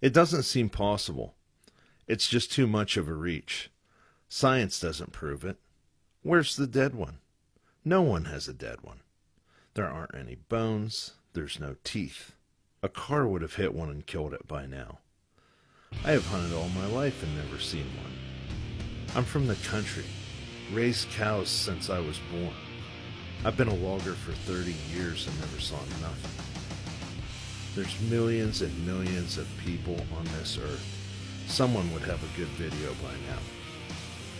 It doesn't seem possible. It's just too much of a reach. Science doesn't prove it. Where's the dead one? No one has a dead one. There aren't any bones. There's no teeth. A car would have hit one and killed it by now. I have hunted all my life and never seen one. I'm from the country, raised cows since I was born. I've been a logger for 30 years and never saw nothing. There's millions and millions of people on this earth. Someone would have a good video by now.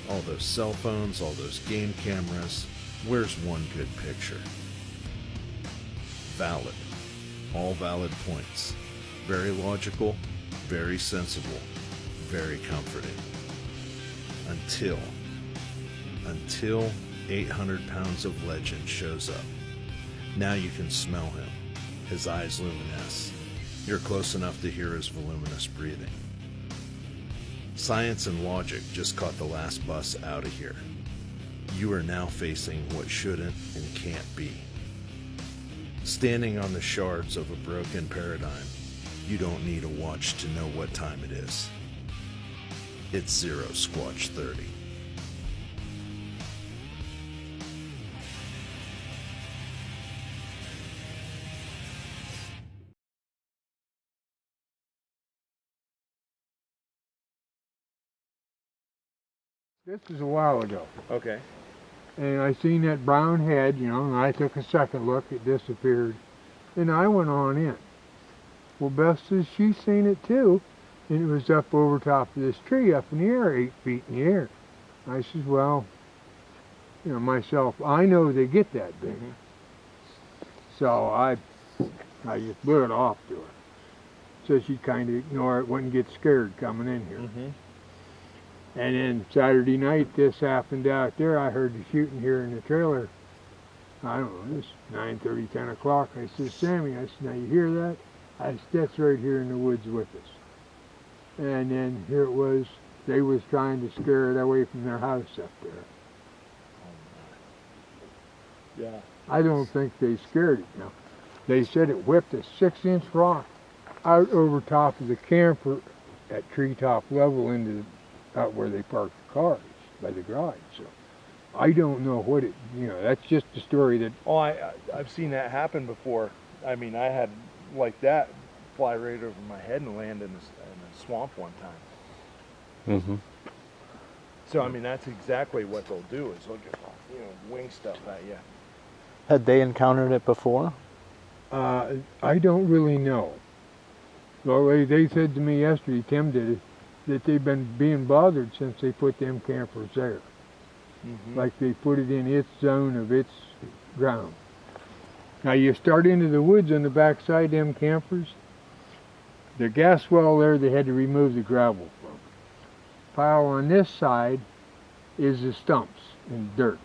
All those cell phones, all those game cameras, where's one good picture? Valid. All valid points. Very logical, very sensible, very comforting. Until 800 pounds of legend shows up. Now you can smell him. His eyes luminesce. You're close enough to hear his voluminous breathing. Science and logic just caught the last bus out of here. You are now facing what shouldn't and can't be. Standing on the shards of a broken paradigm, you don't need a watch to know what time it is. It's 0 Squatch 30. This was a while ago. Okay. And I seen that brown head, you know, and I took a second look, it disappeared. And I went on in. Well, Beth says she's seen it too. And it was up over top of this tree, up in the air, 8 feet in the air. I says, well, you know, myself, I know they get that big. So I just blew it off to her. So she kind of ignored it, wouldn't get scared coming in here. And then Saturday night, this happened out there. I heard the shooting here in the trailer. I don't know, it was 9:30, 10 o'clock. I said, Sammy, I said, now you hear that? I said, that's right here in the woods with us. And then here it was. They was trying to scare it away from their house up there. Yeah. I don't think they scared it now. They said it whipped a 6-inch rock out over top of the camper at treetop level into out where they parked the cars by the garage. So I don't know what it, you know, that's just a story that. Oh, I've seen that happen before. I mean, I had like that fly right over my head and land in a swamp one time. So I mean, that's exactly what they'll do is they'll just, you know, wing stuff at you. Had they encountered it before? I don't really know. Well, they said to me yesterday, Tim did it, that they've been being bothered since they put them campers there. Like they put it in its zone of its ground. Now you start into the woods on the backside of them campers, the gas well there they had to remove the gravel from. Pile on this side is the stumps and dirt.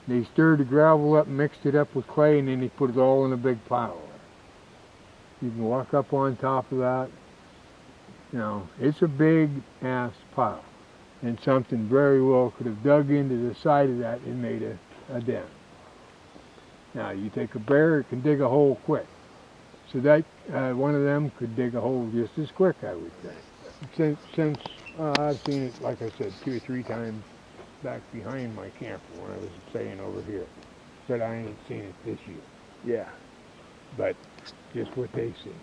They stirred the gravel up, mixed it up with clay, and then they put it all in a big pile there. You can walk up on top of that. You know, it's a big ass pile. And something very well could have dug into the side of that and made a den. Now, you take a bear, it can dig a hole quick. So that, one of them could dig a hole just as quick, I would think. Since I've seen it, like I said, 2 or 3 times back behind my camper when I was staying over here. But I ain't seen it this year. Yeah. But just what they see.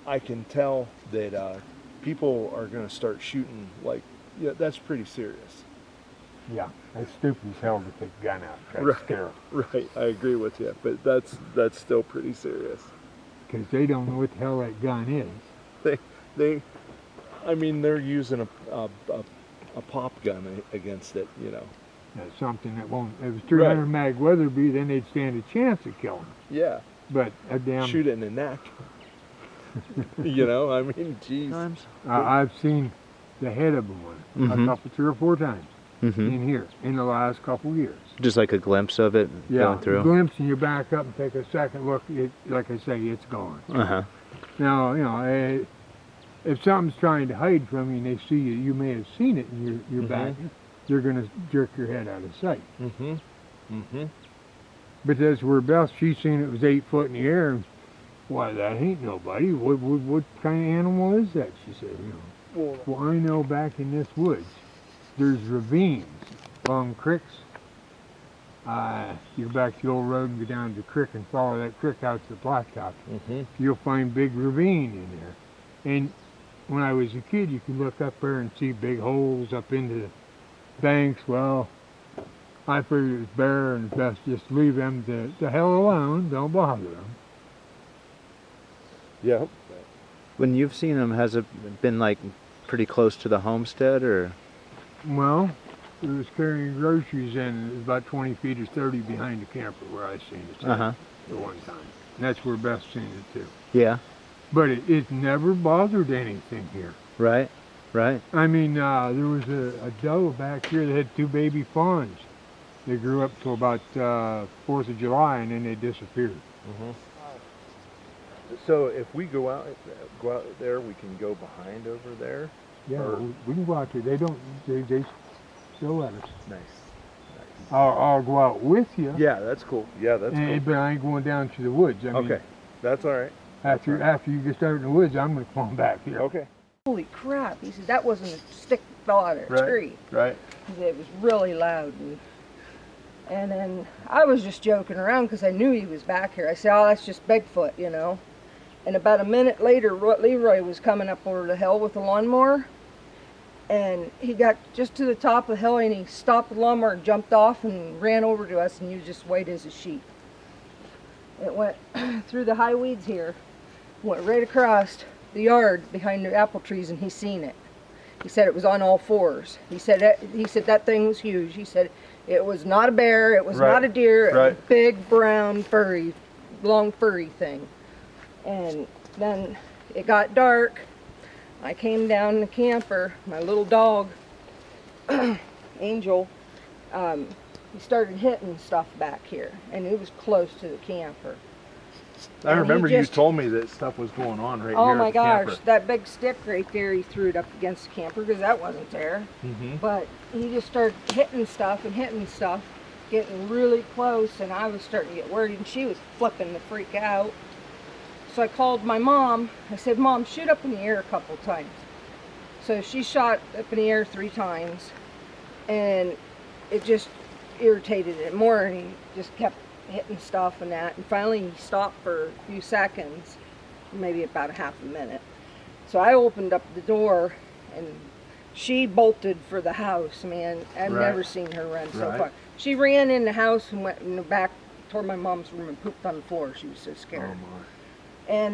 I can tell that people are going to start shooting, like, yeah, that's pretty serious. Yeah, that's stupid as hell to take a gun out and try to scare them. Right, I agree with you, but that's still pretty serious. Because they don't know what the hell that gun is. I mean, they're using a pop gun against it, you know. That's something that won't, if it was 300 mag Weatherby, then they'd stand a chance of killing them. Yeah. But a damn... Shoot it in the neck. You know, I mean, geez. I've seen the head of one a couple, 3 or 4 times in here in the last couple years. Just like a glimpse of it going through? Yeah, a glimpse and you back up and take a second look, like I say, it's gone. Now, you know, if something's trying to hide from you and they see you, you may have seen it and you're back, you're going to jerk your head out of sight. But that's where Beth, she seen it was 8 foot in the air, Why, that ain't nobody. What kind of animal is that? She said, Well, I know back in this woods, there's ravines along creeks. You go back to the old road and go down to the creek and follow that creek out to the blacktop. You'll find big ravine in there. And when I was a kid, you could look up there and see big holes up into the banks. Well, I figured it was bear and it's best just leave them the hell alone. Don't bother them. Yeah. When you've seen them, has it been like pretty close to the homestead, or? Well, it was carrying groceries and it was about 20 feet or 30 behind the camper where I seen it at one time. And that's where Beth seen it too. Yeah. But it never bothered anything here. Right. I mean, there was a doe back here that had 2 baby fawns. They grew up till about 4th of July and then they disappeared. So if we go out there, we can go behind over there. Yeah, Or- we can go out there. They still let us. Nice. I'll go out with you. Yeah, that's cool. Yeah, that's cool. But I ain't going down to the woods. I mean, Okay, that's all right. After you get started in the woods, I'm going to come back here. Okay. Holy crap, he said, that wasn't a stick that fell out of a tree. Right. He said, it was really loud. And then I was just joking around because I knew he was back here. I said, oh, that's just Bigfoot, And about a minute later, Leroy was coming up over the hill with the lawnmower. And he got just to the top of the hill and he stopped the lawnmower and jumped off and ran over to us, and he was just white as a sheet. It went through the high weeds here, went right across the yard behind the apple trees, and he seen it. He said it was on all fours. He said that thing was huge. He said it was not a bear, it was not a deer, it was a big brown long furry thing. And then it got dark. I came down in the camper, my little dog, Angel, he started hitting stuff back here, and it was close to the camper. I And remember he you just- told me that stuff was going on right here. Oh at my the gosh, camper. that big stick right there, he threw it up against the camper because that wasn't there. But he just started hitting stuff, getting really close, and I was starting to get worried, and she was flipping the freak out. So I called my mom. I said, Mom, shoot up in the air a couple times. So she shot up in the air 3 times, and it just irritated it more, and he just kept hitting stuff and that, and finally he stopped for a few seconds, maybe about a half a minute. So I opened up the door, and she bolted for the house, man. I've never seen her run so far. She ran in the house and went in the back toward my mom's room and pooped on the floor. She was so scared. And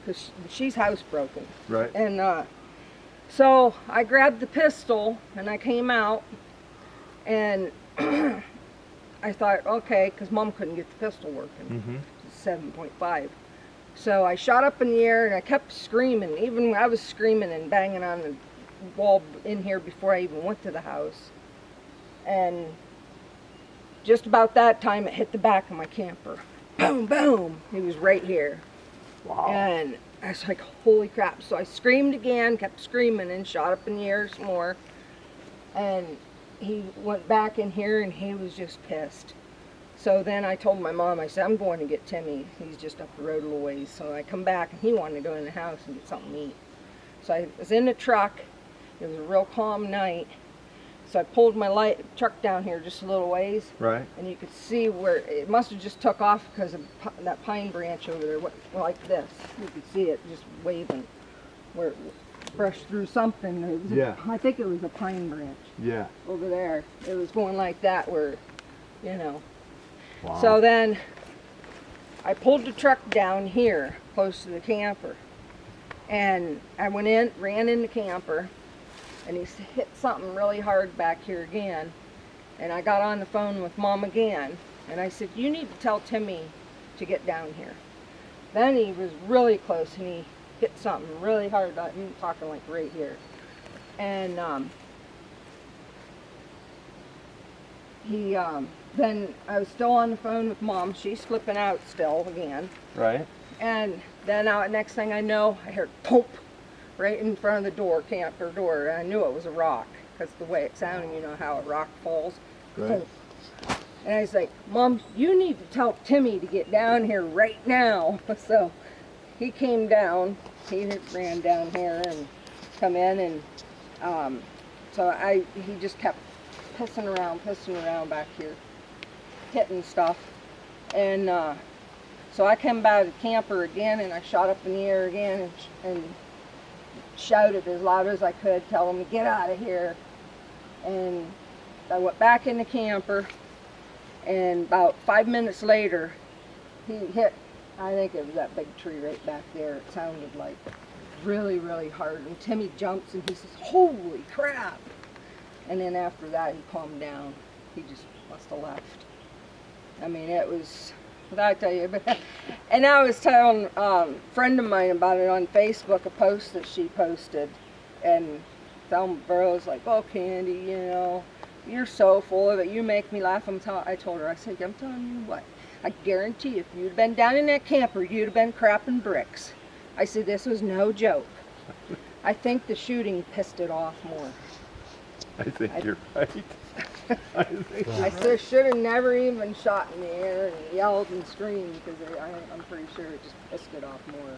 because she's housebroken. Right. And so I grabbed the pistol and I came out, and I thought, okay, because Mom couldn't get the pistol working. It's 7.5. So I shot up in the air and I kept screaming. Even when I was screaming and banging on the wall in here before I even went to the house. And just about that time, it hit the back of my camper. Boom, boom. He was right here. Wow. And I was like, holy crap. So I screamed again, kept screaming, and shot up in the air some more. And he went back in here and he was just pissed. So then I told my mom, I said, I'm going to get Timmy. He's just up the road a little ways. So I come back and he wanted to go in the house and get something to eat. So I was in the truck. It was a real calm night. So I pulled my truck down here just a little ways. Right. And you could see where it must have just took off because of that pine branch over there, like this. You could see it just waving where it brushed through something. It was I think it was a pine branch. Yeah. Over there. It was going like that where, Wow. So then I pulled the truck down here close to the camper. And I went in, ran in the camper, and he hit something really hard back here again. And I got on the phone with Mom again, and I said, you need to tell Timmy to get down here. Then he was really close, and he hit something really hard. I'm talking like right here. And then I was still on the phone with Mom. She's flipping out still again. Right. And then next thing I know, I heard pump right in front of the camper door. And I knew it was a rock because the way it sounded, you know how a rock falls. Right. Pump. And I was like, Mom, you need to tell Timmy to get down here right now. So he came down. He had ran down here and come in, and he just kept pissing around back here, hitting stuff. And so I came by the camper again, and I shot up in the air again and shouted as loud as I could, tell him to get out of here. And I went back in the camper, and about 5 minutes later, he hit, I think it was that big tree right back there. It sounded like really, really hard. And Timmy jumps and he says, "Holy crap!" And then after that, he calmed down. He just must have left. I mean, it was, what I tell you. And I was telling a friend of mine about it on Facebook, a post that she posted. And Thelma Burrow's like, "Oh, Candy, you know, you're so full of it. You make me laugh." I told her, I said, "I'm telling you what, I guarantee if you'd been down in that camper, you'd have been crapping bricks." I said, "This was no joke." I think the shooting pissed it off more. I think you're right. I should have never even shot in the air and yelled and screamed, because I'm pretty sure it just pissed it off more.